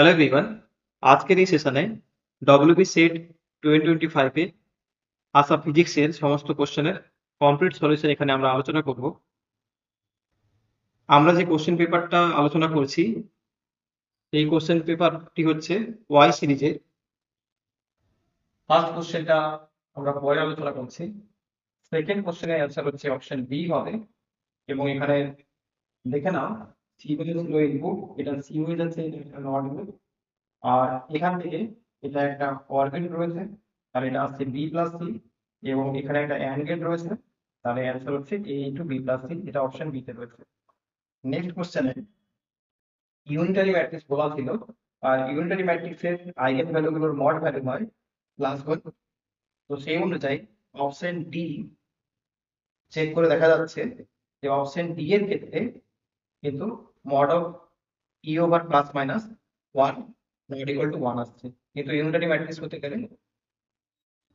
Hello everyone, আজকের এই সেশনে ডব্লিউবি সেট 2025 এ আসা ফিজিক্সের সমস্ত কোশ্চেনের কমপ্লিট সলিউশন এখানে আমরা আলোচনা করব। আমরা যে কোশ্চেন পেপারটা আলোচনা করছি এই কোশ্চেন পেপারটি হচ্ছে ওয়াই সিরিজের। ফার্স্ট কোশ্চেনটা আমরা পরে আলোচনা করছি। সেকেন্ড কোশ্চেনের অ্যান্সার হচ্ছে অপশন বি হবে, এবং এখানে দেখে নাও সি ছিল ইনপুট, এটা সি হয়ে যাচ্ছে, এটা একটা নট ইনপুট। আর এখান থেকে এটা একটা অর্গেন রয়েছে, আর এটা আসছে বি প্লাস সি, এবং এখানে একটা অ্যান্ড গেট রয়েছে, তাহলে অ্যান্সার হচ্ছে এ ইন্টু বি প্লাস সি, এটা অপশন বি তে রয়েছে। নেক্সট কোশ্চেনে ইউনিটারি ম্যাট্রিক্স বলা ছিল, আর ইউনিটারি ম্যাট্রিক্সের আইগেন ভ্যালুগুলোর মড ভ্যালু হয় +1। তো সেই অনুযায়ী অপশন ডি চেক করে দেখা যাচ্ছে যে অপশন ডি এর ক্ষেত্রে কিন্তু mod of E over plus minus 1 not equal to 1 আসছে, কিন্তু ইউনিটারি ম্যাট্রিক্স হতে গেলে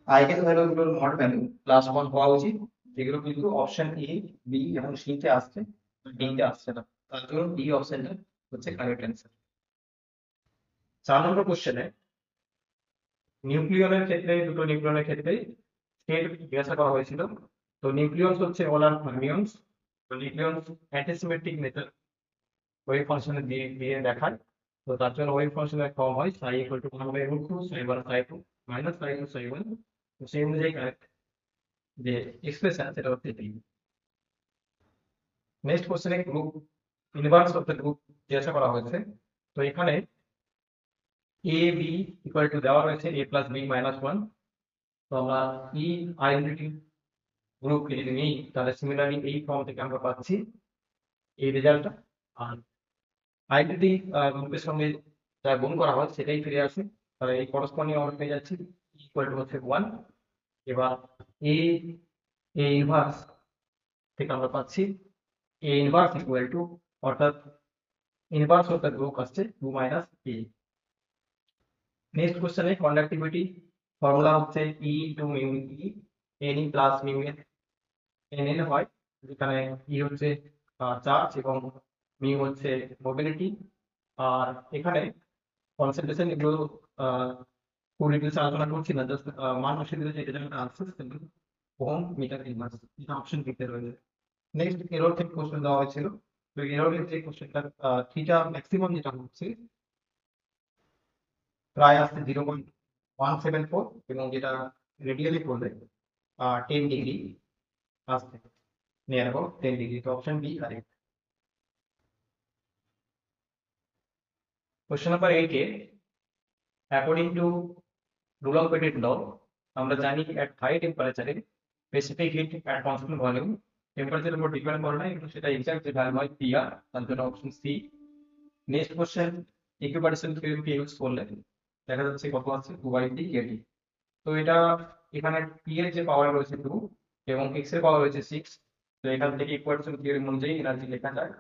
আইগেন ভ্যালুগুলোর মড ভ্যালু +1 হওয়া উচিত, যেগুলো কিন্তু অপশন এ, বি এবং সি তে আসছে, ডি তে আসছে না। তার জন্য ডি অপশনটা হচ্ছে কারেক্ট অ্যান্সার। 4 নম্বর কোশ্চেনে নিউক্লিয়নের ক্ষেত্রে, দুটো নিউক্লিয়নের ক্ষেত্রে স্টেট জিজ্ঞাসা করা হয়েছিল। তো নিউক্লিয়ন্স হচ্ছে ওলার ফার্মিয়ন্স। তো নিউক্লিয়ন্স অ্যান্টিসিমেট্রিক মেথড ওয়েভ ফাংশনে দিয়ে দিয়ে দেখায়। তো তার জন্য ওয়েভ ফাংশনের ফর্ম হয় সাই equal to 1/√2 Sai 1 Sai 2 minus সাই 2 সাই 1। তো সেই অনুযায়ী কারেক্ট যে এক্সপ্রেশন সেটা হচ্ছে ডি। নেক্সট কোশ্চেনে group inverse of the group জিজ্ঞাসা করা হয়েছে। তো এখানে এ বি ইকুয়াল টু দেওয়া রয়েছে এ প্লাস বি মাইনাস 1। তো আমরা ই আইডেন্টিটি গ্রুপকে যদি নিই তাহলে সিমিলারলি এই ফর্ম থেকে আমরা পাচ্ছি এই রেজাল্টটা। আর আইডেন্টিটি গ্রুপের সঙ্গে যা গুণ করা হয় সেটাই ফিরে আসে, তাহলে এই করসপন্ডিং আমরা পেয়ে যাচ্ছি ইকুয়াল টু হচ্ছে 1। এবার এ এ ইনভার্স থেকে আমরা পাচ্ছি এ ইনভার্স ইকুয়াল টু, অর্থাৎ ইনভার্স অফ দ্য গ্রুপ আসছে 2 মাইনাস এ। নেক্সট কোশ্চেনে কন্ডাক্টিভিটি ফর্মুলা হচ্ছে e into mu e, n e plus mu n n n হয়, যেখানে ই হচ্ছে চার্জ এবং মিউ হচ্ছে মোবিলিটি। আর এখানে কনসেন্ট্রেশন এগুলো খুব ডিটেলসে আলোচনা করছি না, জাস্ট মান বসিয়ে দিলে যে এটা যেন answer simple ohm meter inverse, এটা অপশন দিতে রয়েছে। নেক্সট এরর থেকে কোশ্চেন দেওয়া হয়েছিল। তো এররের যে কোশ্চেনটা থিটা ম্যাক্সিমাম যেটা হচ্ছে প্রায় আসছে 0.174, এবং যেটা রেডিয়ালি করলে 10 ডিগ্রি আসছে, নিয়ার অ্যাবাউট 10 ডিগ্রি। তো option B correct. Question number 8 এ according to rule of Petit law, আমরা জানি এট হাই টেম্পারেচারে specific heat at constant volume টেম্পারেচারের উপর ডিপেন্ড করে না, কিন্তু সেটা এক্সাক্ট যে ভ্যালু হয় পি আর, তার জন্য option C. Next question equipartition থিওরিকে ইউজ করলে দেখা যাচ্ছে কত আছে 2/d কেটি। তো এটা এখানে পি এর যে পাওয়ার রয়েছে 2 এবং এক্স এর পাওয়ার রয়েছে 6। তো এখান থেকে ইকুইপারেশন থিওরি অনুযায়ী এনার্জি লেখা যায়,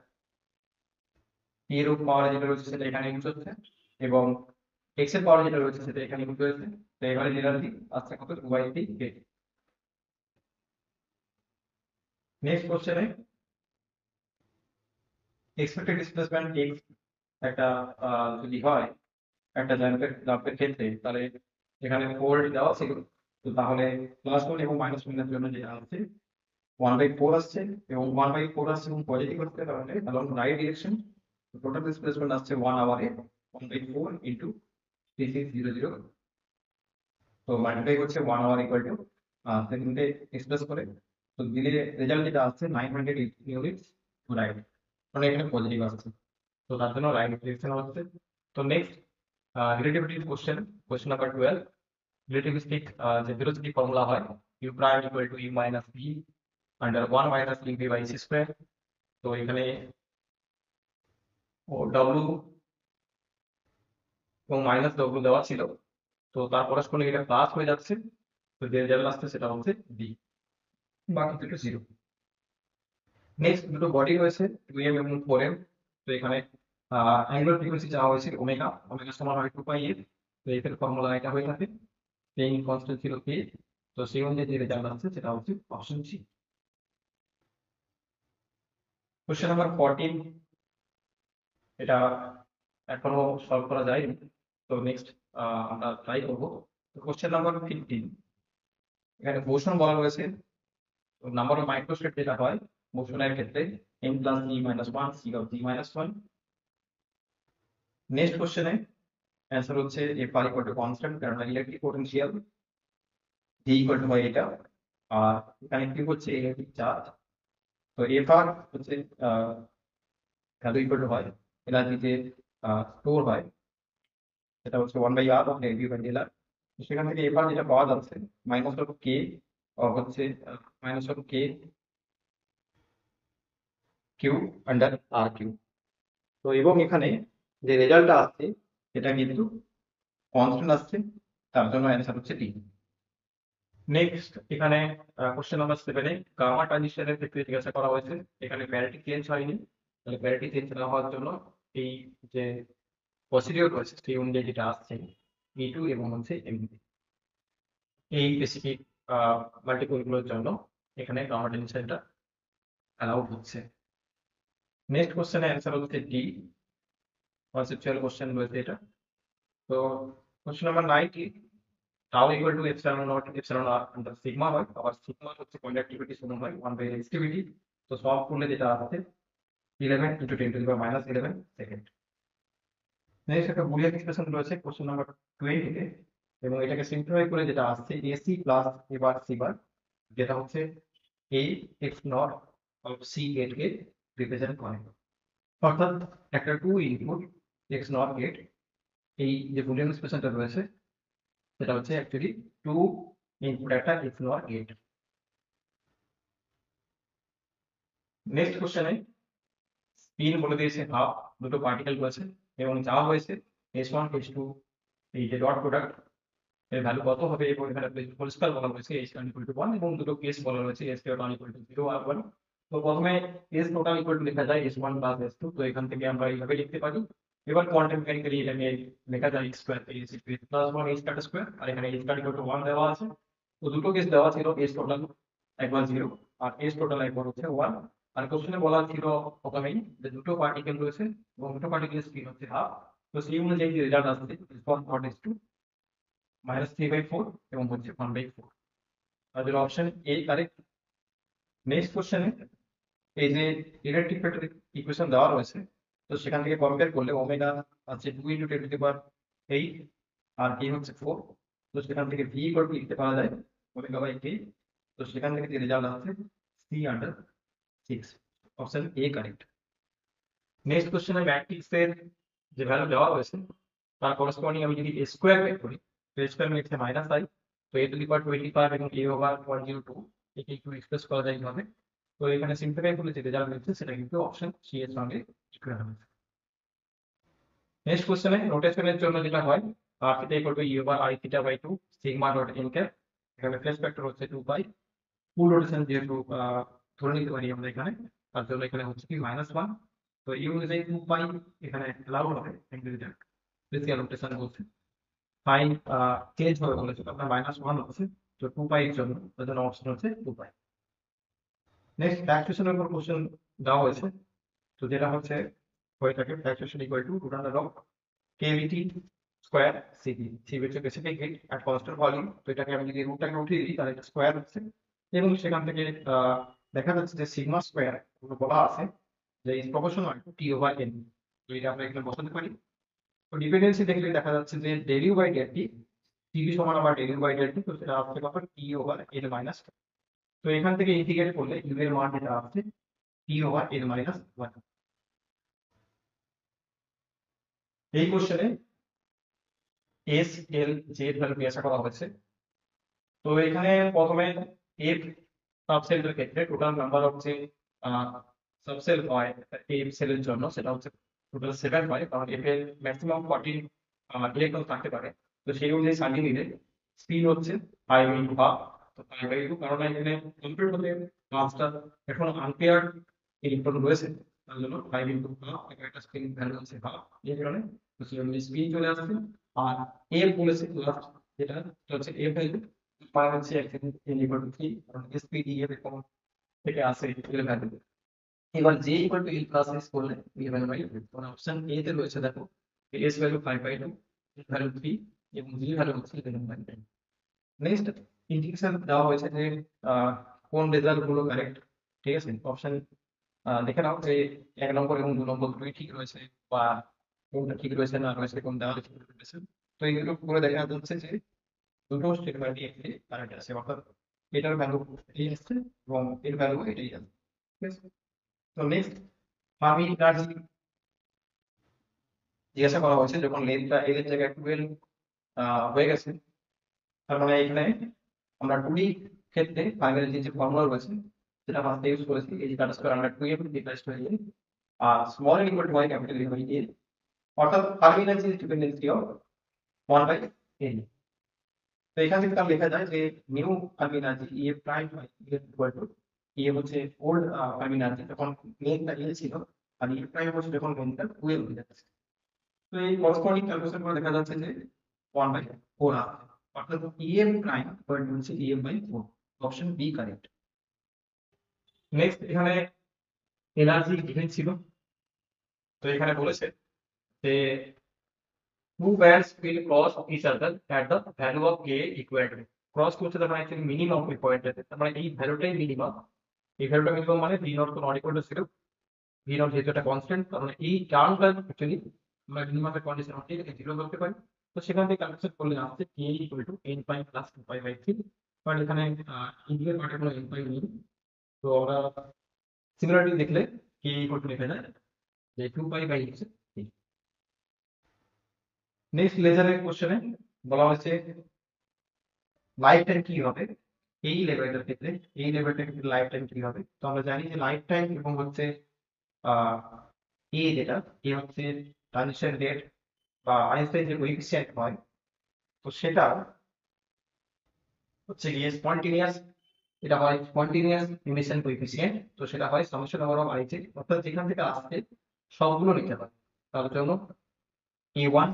পি এর পাওয়ার যেটা রয়েছে সেটা এখানে ইউজ হচ্ছে, এবং এক্স এর পাওয়ার যেটা রয়েছে সেটা এখানে ইউজ হয়েছে। তো এবারে এনার্জি আসছে কত 2/d কেটি। নেক্সট কোশ্চেনে এক্সপেক্টেড ডিসপ্লেসমেন্ট এক্স একটা যদি হয় একটা জাম্পের ক্ষেত্রে, তাহলে এখানে 4 দেওয়া ছিল। তো তাহলে +1 এবং -1 এর জন্য যেটা আছে 1/4 আসছে, এবং 1/4 আসছে এবং পজিটিভ হচ্ছে, তাহলে along right direction total displacement আসছে 1 আওয়ারে 1/4 ইনটু 3600। তো মাল্টিপ্লাই হচ্ছে 1 আওয়ার ইকুয়াল টু সেকেন্ডে এক্সপ্রেস করে, তো দিলে রেজাল্ট যেটা আসছে 900 ইউনিটস রাইট, মানে এখানে পজিটিভ আসছে, তো তার জন্য রাইট ডিরেকশন হচ্ছে। তো next relativity question, question number 12। Relativistic যে ভেলোসিটি ফর্মুলা হয় u prime equal to u minus v under 1 minus u v by c square. তো এখানে ও w এবং মাইনাস w দেওয়া ছিল, তো তার করসপন্ডিং এটা প্লাস হয়ে যাচ্ছে, তো যে রেজাল্ট আসছে সেটা হচ্ছে d, বাকি দুটো 0। নেক্সট দুটো বডি রয়েছে 2m এবং 4m। তো এখানে অ্যাঙ্গুলার ফ্রিকোয়েন্সি চাওয়া হয়েছে ওমেগা, ওমেগা সমান হয় 2 পাই এর। তো এর ফর্মুলা এটা হয়ে থাকে, প্লেইং কনস্ট্যান্ট ছিল k। তো সেই অনুযায়ী যে রেজাল্ট আসছে সেটা হচ্ছে অপশন সি। কোশ্চেন নাম্বার 14, এটা এখনো সলভ করা যায়নি। তো নেক্সট আমরা ট্রাই করবো। কোশ্চেন নাম্বার 15, এখানে মোশন বলা রয়েছে। নাম্বার অফ মাইক্রোস্টেট যেটা হয় মোশনের ক্ষেত্রে m plus e minus 1 c of g minus 1। Next কোশ্চেনে অ্যান্সার হচ্ছে f r equal to constant, কারণ electric potential g equal to হয় এটা, আর এখানে কি হচ্ছে ইলেকট্রিক চার্জ। তো f r হচ্ছে ভ্যালু ইকুয়াল টু হয় এনার্জিতে স্টোর হয়, সেটা হচ্ছে 1/r of del u by del r। সেখান থেকে f r যেটা পাওয়া যাচ্ছে মাইনাস অফ k হচ্ছে minus of k Q under R Q. তো এবং এখানে যে রেজাল্টটা আসছে এটা কিন্তু কনস্ট্যান্ট আসছে, তার জন্য অ্যান্সার হচ্ছে ডি। নেক্সট এখানে কোশ্চেন নাম্বার 7 এ গামা ট্রানজিশনের ক্ষেত্রে জিজ্ঞাসা করা হয়েছে। এখানে প্যারিটি চেঞ্জ হয়নি, তাহলে প্যারিটি চেঞ্জ না হওয়ার জন্য এই যে প্রসিডিওর রয়েছে সেই অনুযায়ী যেটা আসছে E2 এবং হচ্ছে MD, এই স্পেসিফিক মাল্টিপলগুলোর জন্য এখানে গামা ট্রানজিশনটা অ্যালাউড হচ্ছে। নেক্সট কোশ্চেনের অ্যান্সার হচ্ছে ডি, কনসেপচুয়াল কোশ্চেন রয়েছে এটা। তো question number 9 tau equal to epsilon naught epsilon r under sigma হয়, আবার সিগমা হচ্ছে কন্ডাক্টিভিটি সমান হয় 1 বাই রেজিস্টিভিটি। তো সলভ করলে যেটা আসছে 11 into 10 to the power minus 11 second. Next একটা বুলিয়ান এক্সপ্রেশন রয়েছে কোশ্চেন নাম্বার 20 তে, এবং এটাকে সিম্পলিফাই করে যেটা আসছে ac plus a bar c bar, যেটা হচ্ছে a x not of c gate কে রিপ্রেজেন্ট করে। অর্থাৎ একটা 2 ইনপুট x নট গেট, এই যে বুলিয়ান এক্সপ্রেশনটা রয়েছে সেটা হচ্ছে অ্যাকচুয়ালি 2 ইনপুট একটা x নট গেট। নেক্সট কোশ্চেনে স্পিন বলে দিয়েছে হাফ, দুটো পার্টিকেল রয়েছে এবং চাওয়া হয়েছে s1 s2 এই যে ডট প্রোডাক্ট এর ভ্যালু কত হবে, এবং এখানে পরিষ্কার বলা হয়েছে s1 ইকুয়াল টু 1 এবং দুটো কেস বলা হয়েছে s টোটাল ইকুয়াল টু 0 আর 1। তো প্রথমে s টোটাল ইকুয়াল টু লেখা যায় s1 প্লাস s2, তো এখান থেকে আমরা এইভাবে লিখতে পারি। এবার কোয়ান্টাম মেকানিক্যালি এটা নিয়ে লেখা যায় square s plus 1 h square square, আর এখানে h স্কয়ার ইকুয়াল টু 1 দেওয়া আছে। তো দুটো কেস দেওয়া ছিল, s টোটাল একবার 0 আর s টোটাল একবার হচ্ছে 1। আর কোশ্চেনে বলা ছিল প্রথমেই যে দুটো পার্টিকেল রয়েছে এবং দুটো পার্টিকেলের স্পিন হচ্ছে হাফ। তো সেই অনুযায়ী যে রেজাল্ট আসছে s1 নট s2 মাইনাস 3/4 এবং হচ্ছে 1/4, তাদের অপশন এ কারেক্ট। নেক্সট কোশ্চেনে এই যে ইলেকট্রিক ভেক্টর ইকুয়েশন দেওয়া রয়েছে, তো সেখান থেকে কম্পেয়ার করলে ওমেগা আছে 2 × 10 to the power 8 R k হচ্ছে 4। তো সেখান থেকে v ইকুয়াল টু লিখতে পারা যায় ওমেগা বাই k। তো সেখান থেকে যে রেজাল্ট আসছে c under 6, option A correct. Next কোশ্চেনে ম্যাট্রিক্সের যে ভ্যালু দেওয়া হয়েছে তার করসপন্ডিং আমি যদি স্কোয়ার বের করি, তো স্কোয়ার মিটছে মাইনাস i, তো a টু দি পাওয়ার 25 এবং a ওভার 102 একে একটু এক্সপ্রেস করা যায় এইভাবে। তো এখানে সিম্পলিফাই করলে যে রেজাল্ট মিলছে সেটা কিন্তু অপশন সি এর সঙ্গে ইকুইভ্যালেন্ট। নেক্সট কোশ্চেনে রোটেশনের জন্য যেটা হয় r theta equal to e over i theta by 2 sigma dot n cap, এখানে ফেস ভেক্টর হচ্ছে 2 পাই, ফুল রোটেশন যেহেতু ধরে নিতে পারি আমরা এখানে, তার জন্য এখানে হচ্ছে কি -1। তো এই অনুযায়ী 2 পাই এখানে অ্যালাউ হবে, কিন্তু এটা স্পেশাল রোটেশন বলছে। ফাইন চেঞ্জ হবে বলেছে, তো আপনার -1 হচ্ছে, তো 2 পাই এর জন্য তার জন্য অপশন হচ্ছে 2 পাই। নেক্সট ফ্যাক্টরেশনের উপর কোশ্চেন দেওয়া হয়েছে, তো যেটা হচ্ছে হয়ে থাকে factorisation equal to root under of কেভিটি স্কয়ার সিভি, সিভি হচ্ছে specific heat at constant volume. তো এটাকে আমি যদি রুটটাকে উঠিয়ে দিই তাহলে এটা স্কয়ার হচ্ছে, এবং সেখান থেকে দেখা যাচ্ছে যে সিগমা স্কয়ার বলা আছে যে is proportional to T over N. তো এটা আমরা এখানে বসাতে পারি। তো ডিপেন্ডেন্সি দেখলে দেখা যাচ্ছে যে del u by del t, TV সমান আবার del u by del t, তো সেটা আসছে কত টি ওভার এন মাইনাস। তো এখান থেকে ইন্টিগ্রেট করলে ইউ এর মান যেটা আসছে টি ওভার এন মাইনাস 1। এই কোশ্চেনে এস এল জে এর ভ্যালু জিজ্ঞাসা করা হয়েছে। তো এখানে প্রথমে এফ সাবসেলের ক্ষেত্রে টোটাল নাম্বার হচ্ছে সাবসেল হয় এফ সেলের জন্য, সেটা হচ্ছে টোটাল 7 হয়, কারণ এফ এর ম্যাক্সিমাম 14 ইলেকট্রন থাকতে পারে। তো সেই অনুযায়ী সাজিয়ে নিলে স্পিন হচ্ছে 5/2, তো 5/2, কারণ এখানে কমপ্লিট হতে 5টা এখন আনপেয়ার্ড ইলেকট্রন রয়েছে, তার জন্য 5/2 একটা স্পিন ভ্যালু হচ্ছে হাফ, এই কারণে তো সেই অনুযায়ী স্পিন চলে আসছে। আর এফ বলেছে লাস্ট যেটা হচ্ছে এফ ভ্যালু মানে হচ্ছে n ইকুয়াল টু 3, কারণ এসপিডি এর এরকম থেকে আসে এর ভ্যালু। এবার j equal to l plus s করলে 11/2, মানে অপশন এ তে রয়েছে দেখো এস ভ্যালু 5/2, ভ্যালু 3 এবং জি ভ্যালু হচ্ছে 11/2। নেক্সট ইন্ডিকেশন দেওয়া হয়েছে যে কোন রেজাল্ট গুলো কারেক্ট। ঠিক আছে, অপশন দেখে নাও যে 1 নম্বর এবং 2 নম্বর দুটোই ঠিক রয়েছে, বা কোনটা ঠিক রয়েছে না রয়েছে, কোন দেওয়া ঠিক রয়েছে। তো এইগুলো পুরো দেখা যাচ্ছে যে দুটো স্টেটমেন্টই একটি কারেক্ট আছে, অর্থাৎ এটার ভ্যালু এটাই আসছে এবং এর ভ্যালু এটাই আছে। ঠিক আছে, তো নেক্সট ফার্মি এনার্জি জিজ্ঞাসা করা হয়েছে যখন লেন্থটা এর জায়গায় 12 হয়ে গেছে, তার মানে এখানে আমরা 2D ক্ষেত্রে ফার্মি এনার্জি যে ফর্মুলা রয়েছে সেটা ফার্স্টে ইউজ করেছি, এই যে কাটা স্কয়ার আমরা 2m রিপ্লেস হয়ে যায় আর small n equal to y capital A by A, অর্থাৎ Fermi energy dependency of 1/n। তো এখান থেকে তার লেখা যায় যে new Fermi energy E prime by E equal to E হচ্ছে ওল্ড ফার্মি এনার্জি যখন লেন্থটা L ছিল, আর E প্রাইম হচ্ছে যখন লেন্থটা 12 হয়ে যাচ্ছে। তো এই করসপন্ডিং ক্যালকুলেশন করে দেখা যাচ্ছে যে 1/4 আসছে, অর্থাৎ EM প্রাইম ইকুয়াল টু হচ্ছে EM/4। Option B correct. Next এখানে এনার্জি গিভেন ছিল, তো এখানে বলেছে যে two bands will cross each other at the value of k equal to, cross করছে তার মানে অ্যাকচুয়ালি মিনিমাম ওই পয়েন্টটাতে, তার মানে এই ভ্যালুটাই মিনিমাম। এই ভ্যালুটা মিনিমাম মানে ভি নট তো not equal two 0, V naught যেহেতু একটা কনস্ট্যান্ট, তার মানে এই টার্মটা অ্যাকচুয়ালি আমরা মিনিমামের কন্ডিশন হচ্ছে এটাকে 0 ধরতে পারি। তো সেখান থেকে ক্যালকুলেট করলে আসছে k equal to n pi plus 2π/3, কারণ এখানে ইন্ডিয়ার পার্টে কোনো n পাই নেই। তো আমরা সিমিলারিটি দেখলে k ইকুয়াল টু লেখা যায় যে 2π/3। নেক্সট লেজারের কোশ্চেনে বলা হয়েছে লাইফ টাইম কি হবে এই লেভেলটার ক্ষেত্রে, এই লেভেলটার ক্ষেত্রে লাইফ টাইম কি হবে। তো আমরা জানি যে লাইফ টাইম এবং হচ্ছে আহ এ যেটা এ হচ্ছে ট্রানজিশন রেট বা আইনস্টাইন যে কোএফিসিয়েন্ট হয়, তো সেটা হচ্ছে গিয়ে স্পন্টেনিয়াস, এটা হয় স্পন্টেনিয়াস ইমিশন কোএফিসিয়েন্ট। তো সেটা হয় সামেশন ওভার অফ আইজে, অর্থাৎ যেখান থেকে আসছে সবগুলো নিতে হয়। তার জন্য A1,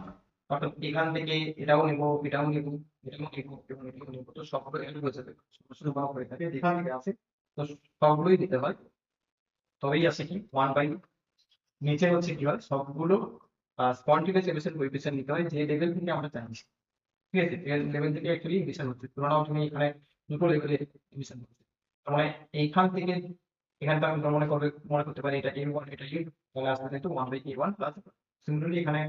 অর্থাৎ এখান থেকে এটাও নেব, এটাও নেব, এটাও নেব এবং এটাও নেব, তো সবগুলো এড হয়ে যাবে, সমস্যা ভাগ হয়ে থাকে যেখান থেকে আসে, তো সবগুলোই দিতে হয়। তবেই আসে কি 1/, নিচে হচ্ছে কি হয় সবগুলো স্পন্টেনিয়াস এমিশন কোএফিসিয়েন্ট নিতে হয় যে লেভেল থেকে আমরা চাইছি। ঠিক আছে, এই লেভেল থেকে অ্যাকচুয়ালি এমিশন হচ্ছে, তুলনাও তুমি এখানে দুটো লেভেলে এমিশন হচ্ছে। তার মানে এইখান থেকে এখানে তো আমরা মনে করতে পারি এটা A1 এটা A, তাহলে আসবে কিন্তু 1/A1 প্লাস সিমিলারলি এখানে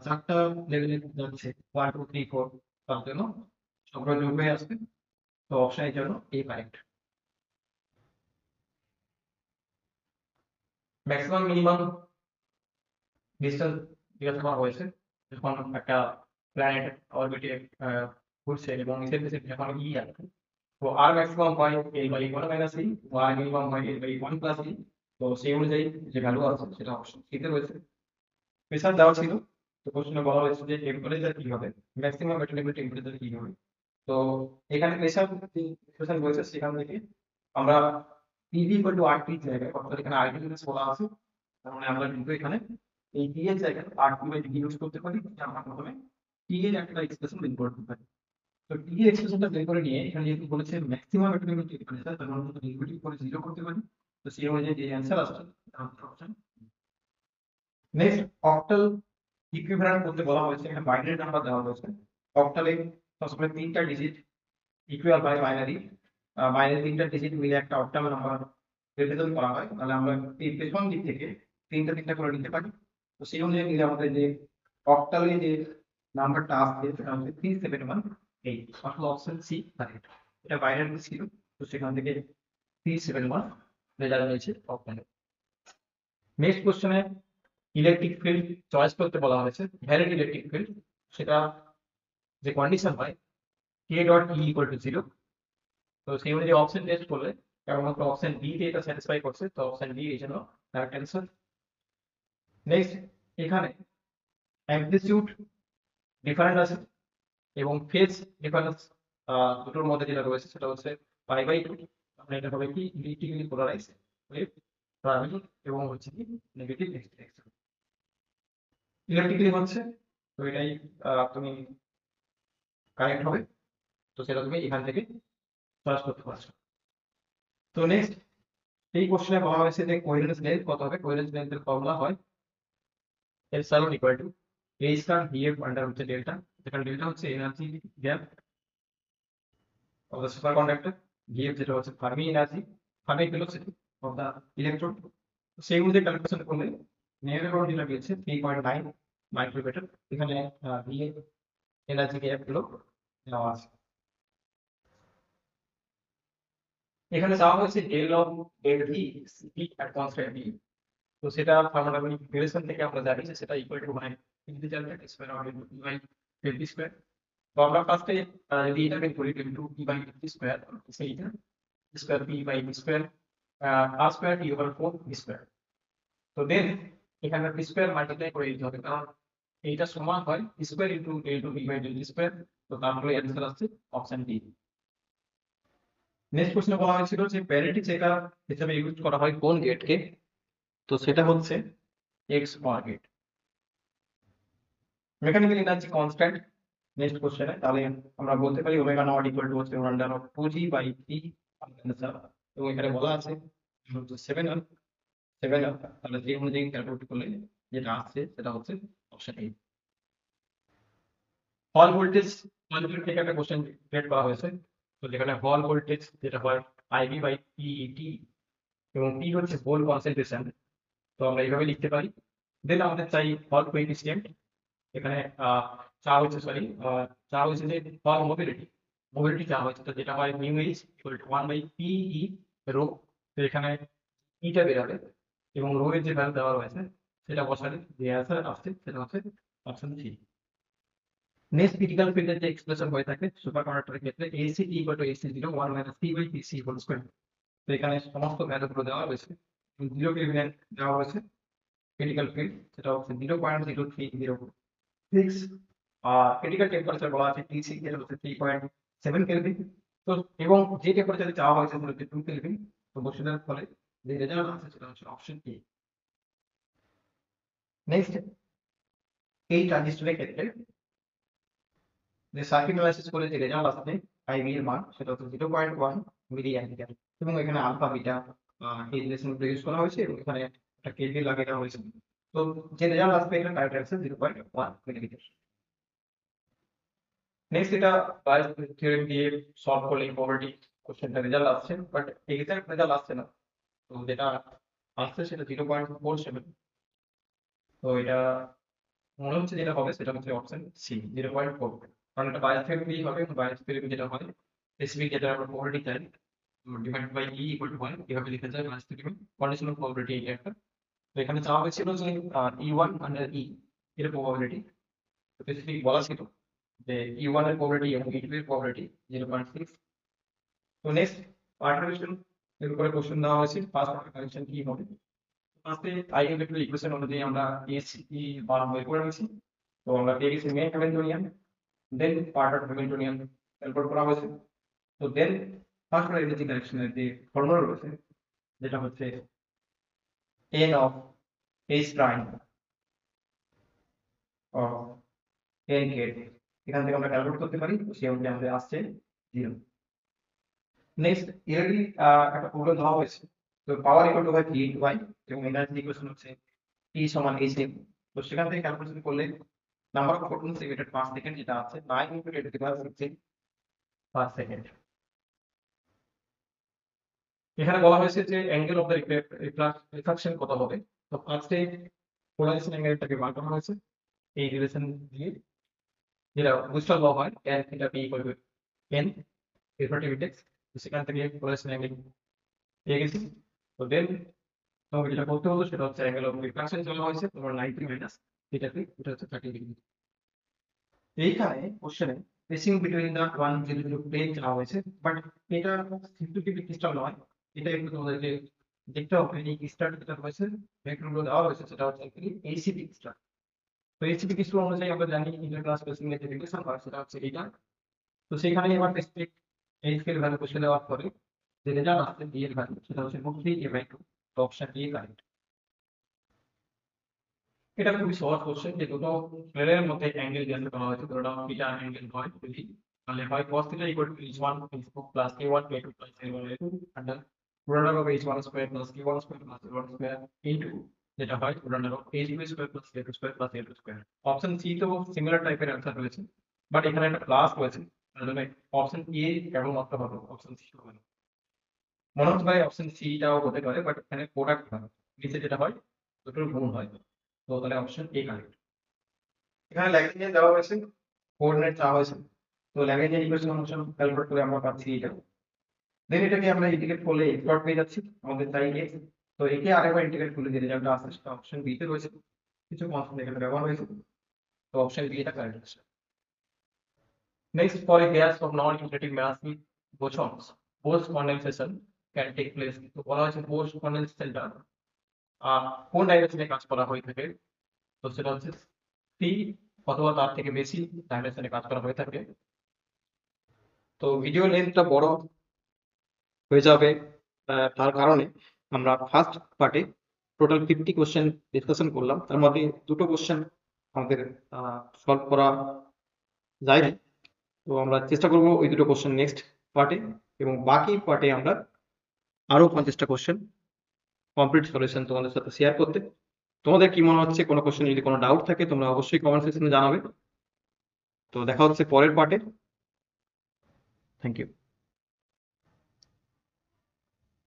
চারটা লেভেলে যাচ্ছে 1 2 3 4, তার জন্য সবগুলো যোগ হয়ে আসবে। তো অপশন এর জন্য এ কারেক্ট। ম্যাক্সিমাম মিনিমাম ডিস্টেন্স জিজ্ঞাসা করা হয়েছে যখন একটা প্ল্যানেট অরবিটে ঘুরছে এবং নিচের দিকে যখন ই আসবে, তো আর ম্যাক্সিমাম হয় L/1 - E, আর মিনিমাম হয় L/1 + E। তো সেই অনুযায়ী যে ভ্যালু আছে সেটা অপশন সিতে রয়েছে। প্রেসার দেওয়া ছিল, তো কোশ্চেনে বলা হয়েছে যে টেম্পারেচার কি হবে, ম্যাক্সিমাম অ্যাটেইনেবল টেম্পারেচার কি হবে। তো এখানে প্রেসার যে ইকুয়েশন রয়েছে সেখান থেকে আমরা PV = RT জায়গায়, অর্থাৎ এখানে RT যদি বলা আছে, তার মানে আমরা কিন্তু এখানে এই P এর জায়গায় RT/D ইউজ করতে পারি, যে আমরা প্রথমে T এর একটা এক্সপ্রেশন বের করতে পারি। তো T এর এক্সপ্রেশনটা বের করে নিয়ে এখানে যেহেতু বলেছে ম্যাক্সিমাম অ্যাটেইনেবল টেম্পারেচার, তার মানে আমরা ডেরিভেটিভ করে 0 করতে পারি। তো সেই অনুযায়ী যে অ্যান্সার আসছে আমাদের অপশন। নেক্সট অক্টাল ইকুইভ্যালেন্ট করতে বলা হয়েছে, এখানে বাইনারি নাম্বার দেওয়া হয়েছে। অক্টালে সবসময় 3টা digit equal by binary, binary 3টা ডিজিট মিলে একটা অক্টাল নাম্বার রিপ্রেজেন্ট করা হয়, তাহলে আমরা এই পেছন দিক থেকে 3টা করে নিতে পারি। তো সেই অনুযায়ী নিলে আমাদের যে অক্টালে যে নাম্বারটা আসছে সেটা হচ্ছে 3718, অর্থাৎ অপশন সি কারেক্ট। এটা বাইনারি ছিল, তো সেখান থেকে 371 রেজাল্ট হয়েছে অক্টালে। নেক্সট কোশ্চেনে ইলেকট্রিক ফিল্ড চয়েস করতে বলা হয়েছে, ভ্যালিড ইলেকট্রিক ফিল্ড, সেটা যে কন্ডিশন হয় k.E = 0। তো সেই অনুযায়ী অপশন টেস্ট করলে কেবলমাত্র অপশন বি তে এটা স্যাটিসফাই করছে, তো অপশন বি এই জন্য কারেক্ট অ্যান্সার। নেক্সট এখানে অ্যামপ্লিটিউড ডিফারেন্ট আছে এবং ফেজ ডিফারেন্স দুটোর মধ্যে যেটা রয়েছে সেটা হচ্ছে π/2, মানে এটা হবে কি ইলেকট্রিক্যালি পোলারাইজ ওয়েভ ট্রাভেল এবং হচ্ছে কি নেগেটিভ এক্সিটেন্স ইলেকট্রিক্যালি হচ্ছে, তো এটাই তুমি কারেক্ট হবে। তো সেটা তুমি এখান থেকে চয়েস করতে পারছো। তো নেক্সট এই কোশ্চেনে বলা হয়েছে যে কোহেরেন্স লেন্থ কত হবে। কোহেরেন্স লেন্থের ফর্মুলা হয় এপসাইলন = এ স্টার ভি এফ আন্ডার হচ্ছে ডেল্টা, যেখানে ডেল্টা হচ্ছে energy gap of the super conductor, V F যেটা হচ্ছে Fermi energy, Fermi velocity of the electron. সেই অনুযায়ী ক্যালকুলেশন করলে নেগেটিভ যেটা পেয়েছে 3.9 মাইক্রোমিটার। এখানে ভি এফ এনার্জি গ্যাপ গুলো দেওয়া আছে। এখানে চাওয়া হয়েছে del of del V speed at constant V. তো সেটা থার্মোডাইনামিক রিলেশন থেকে আমরা জানি যে সেটা ইকুয়াল টু হয় integral square of e by del V square. তো আমরা ফার্স্টে যদি এটা বের করি del two e by del V square, সেইটা square P by V square আর square T over 4 V square. তো দেন এখানে ভি স্কয়ার মাল্টিপ্লাই করে দিতে হবে, কারণ এইটা সমান হয় square into del two e by del V square. তো তারপরে অ্যান্সার আসছে অপশন ডি। নেক্সট কোশ্চেনে বলা হয়েছিল যে প্যারিটি চেকার হিসেবে ইউজ করা হয় কোন গেটকে, তো সেটা হচ্ছে x or gate. Mechanical energy constant next কোশ্চেনে, তাহলে আমরা বলতে পারি ওমেগা নট ইকুয়াল টু হচ্ছে under of 2g by T answer. এবং এখানে বলা আছে 7 7 তাহলে যে অনুযায়ী ক্যালকুলেট করলে যেটা আসছে সেটা হচ্ছে অপশন এ। হল ভোল্টেজ থেকে একটা কোশ্চেন ক্রিয়েট করা হয়েছে। তো যেখানে হল ভোল্টেজ যেটা হয় আইভি বাই পিইটি এবং পি হচ্ছে হোল কনসেন্ট্রেশন। তো আমরা এইভাবে লিখতে পারি। দেন আমাদের চাই হল কোএফিসিয়েন্ট। এখানে চা হয়েছে যে হল মোবিলিটি, চা হয়েছে, তো যেটা হয় mu H equal to 1 by পিই রো। তো এখানে ইটা বেরাবে এবং রো এর যে ভ্যালু দেওয়া রয়েছে সেটা বসালে যে অ্যান্সার আসছে সেটা হচ্ছে অপশন সি। নেক্সট ক্রিটিক্যাল ফিল্ডের যে এক্সপ্রেশন হয়ে থাকে সুপার কন্ডাক্টরের ক্ষেত্রে AC equal to AC 0 1 minus P by PC whole square. তো এখানে সমস্ত ভ্যালুগুলো দেওয়া রয়েছে, 0 কেলভিন দেওয়া হয়েছে ক্রিটিক্যাল ফিল্ড, সেটা হচ্ছে 0.0306। আর ক্রিটিক্যাল টেম্পারেচার বলা আছে টিসি, যেটা হচ্ছে 3.7 কেলভিন। তো এবং যে টেম্পারেচারে চাওয়া হয়েছে সেটা হচ্ছে 2 কেলভিন। তো বসিয়ে ফলে যে রেজাল্ট আছে সেটা হচ্ছে অপশন এ। নেক্সট এই ট্রানজিস্টরের ক্ষেত্রে যে সার্কিট অ্যানালাইসিস করে যে রেজাল্ট আসছে আইভি এর মান সেটা হচ্ছে 0.1 মিলি অ্যাম্পিয়ার। এবং এখানে আলফা বিটা এই রিলেশনগুলো ইউজ করা হয়েছে এবং এখানে একটা কেভি লাগিয়ে দেওয়া হয়েছে। তো যে রেজাল্ট আসবে এখানে টাইপ আছে 0.1 মিলিমিটার। নেক্সট এটা বায়োস থিওরেম দিয়ে সলভ করলে প্রবাবিলিটি কোশ্চেনটা রেজাল্ট আসছে, বাট এক্সাক্ট রেজাল্ট আসছে না। তো যেটা আসছে সেটা 0.47। তো এটা মনে হচ্ছে যেটা হবে সেটা হচ্ছে অপশন সি 0.4, কারণ এটা বায়োস থিওরেম দিয়ে হবে এবং বায়োস থিওরেম যেটা হয় স্পেসিফিক যেটা আমরা প্রবাবিলিটি চাই divided by E equal to 1 এভাবে লিখে যায় বায়োস থিওরেম কন্ডিশনাল প্রবাবিলিটি এটা একটা। তো এখানে চাওয়া হয়েছিল যে E1 আন্ডার ই এর প্রবাবিলিটি স্পেসিফিক বলা ছিল যে E1 এর প্রবাবিলিটি এবং E2 এর প্রবাবিলিটি 0.6। তো নেক্সট পার্ট কানেকশন এর উপরে কোশ্চেন দেওয়া হয়েছে ফার্স্ট পার্ট কানেকশন কি হবে। ফার্স্টে আইগেনভেক্টর ইকুয়েশন অনুযায়ী আমরা এসি বার বের করে নিয়েছি। তো আমরা পেয়ে গেছি main Hamiltonian, then part of Hamiltonian calculate করা হয়েছে। তো দেন ফার্স্ট এনার্জি কানেকশনের যে ফর্মুলা রয়েছে যেটা হচ্ছে n of h prime of n gate, এখান থেকে আমরা ক্যালকুলেট করতে পারি। তো সেই অনুযায়ী আমাদের আসছে 0। নেক্সট এরই একটা প্রবলেম দেওয়া হয়েছে। তো পাওয়ার ইকুয়াল টু হয় ভি ইনটু ওয়াই এবং এনার্জি ইকুয়েশন হচ্ছে টি সমান এইচ এম। তো সেখান থেকে ক্যালকুলেশন করলে number of photons emitted per second যেটা আছে 9 into 10 to the power 16 per second. এখানে বলা হয়েছে যে অ্যাঙ্গেল অফ দ্য রিফ্রাকশন কত হবে। তো ফার্স্টে পোলারাইজেশন অ্যাঙ্গেলটাকে বার করা হয়েছে এই রিলেশন দিয়ে, যেটা বুস্টার ল হয় tan theta p equal to n refractive index. তো সেখান থেকে পোলারাইজেশন অ্যাঙ্গেল পেয়ে গেছি। তো দেন তোমাকে যেটা করতে হলো সেটা হচ্ছে অ্যাঙ্গেল অফ রিফ্রাকশন চলা হয়েছে তোমার 90 মাইনাস থিটা পি, এটা হচ্ছে 30 ডিগ্রি। এইখানে কোশ্চেনে স্পেসিং বিটুইন দা 1 0 প্লেন চাওয়া হয়েছে, বাট এটা 50-50 ক্রিস্টাল নয়। এটা একটু তোমাদেরকে দেখতে হবে এই ক্রিস্টাল যেটা রয়েছে ভেক্টরগুলো দেওয়া হয়েছে সেটা হচ্ছে কি এইচসিপি ক্রিস্টাল। তো এইচসিপি ক্রিস্টাল অনুযায়ী আমরা জানি ইন্টারক্লাস স্পেসিং এর যে রিলেশন হয় সেটা হচ্ছে এইটা। তো সেখানে এবার স্পেসিফিক এইচ এর ভ্যালু বসে দেওয়ার পরে যে রেজাল্ট আসছে ডি এর ভ্যালু সেটা হচ্ছে √3a/2। তো অপশন ডি কারেক্ট। এটা খুবই সহজ কোশ্চেন যে দুটো প্লেনের মধ্যে অ্যাঙ্গেল জানতে করা হয়েছে, দুটো থিটা অ্যাঙ্গেল হয় যদি, তাহলে হয় cos theta equal to h1 h2 plus a1 a2 plus a1 a2 under root of h1 square plus k1 square plus a1 square into যেটা হয় উদাহরণ a2 square plus a2 square plus a2 square. Option C তো similar টাইপের answer রয়েছে, but এখানে একটা plus রয়েছে, তার জন্য অপশন এ কেবলমাত্র হবে, অপশন সি হবে না। মনে হতে পারে অপশন সিটাও হতে পারে, বাট এখানে প্রোডাক্ট হয়, নিচে যেটা হয় দুটোর গুণ হয়, তো তাহলে অপশন এ কারেক্ট। এখানে ল্যাগ্রেঞ্জিয়ান দেওয়া হয়েছে, কোঅর্ডিনেট চাওয়া হয়েছে, তো ল্যাগ্রেঞ্জিয়ান ইকুয়েশন ফাংশন ক্যালকুলেট করে আমরা পাচ্ছি এটা। দেন এটাকে আমরা ইন্টিগ্রেট করলে x ডট পেয়ে যাচ্ছি, আমাদের চাই x, তো একে আরেকবার ইন্টিগ্রেট করলে যে রেজাল্টটা আসছে সেটা অপশন বি তে রয়েছে, কিছু কনস্ট্যান্ট এখানে ব্যবহার হয়েছে, তো অপশন বি এটা কারেক্ট আছে। Next, for a gas of non infinitive mass with bosons post condensation can take place, তো বলা হয়েছে পোস্ট কন্ডেনসেশনটা কোন ডাইরেকশনে কাজ করা হয়ে থাকে, তো সেটা হচ্ছে সি অথবা তার থেকে বেশি ডাইমেনশনে কাজ করা হয়ে থাকে। তো ভিডিও লেন্থটা বড় হয়ে যাবে, তার কারণে আমরা ফার্স্ট পার্টে টোটাল 50 কোশ্চেন ডিসকাশন করলাম, তার মধ্যে দুটো কোশ্চেন আমাদের সলভ করা যায় না, তো আমরা চেষ্টা করবো ওই দুটো কোশ্চেন নেক্সট পার্টে, এবং বাকি পার্টে আমরা আরো 50টা কোশ্চেন কমপ্লিট সলিউশন তোমাদের সাথে শেয়ার করতে। তোমাদের কি মনে হচ্ছে, কোনো কোশ্চেন যদি কোনো ডাউট থাকে তোমরা অবশ্যই কমেন্ট সেকশনে জানাবে। তো দেখা হচ্ছে পরের পার্টে। Thank you.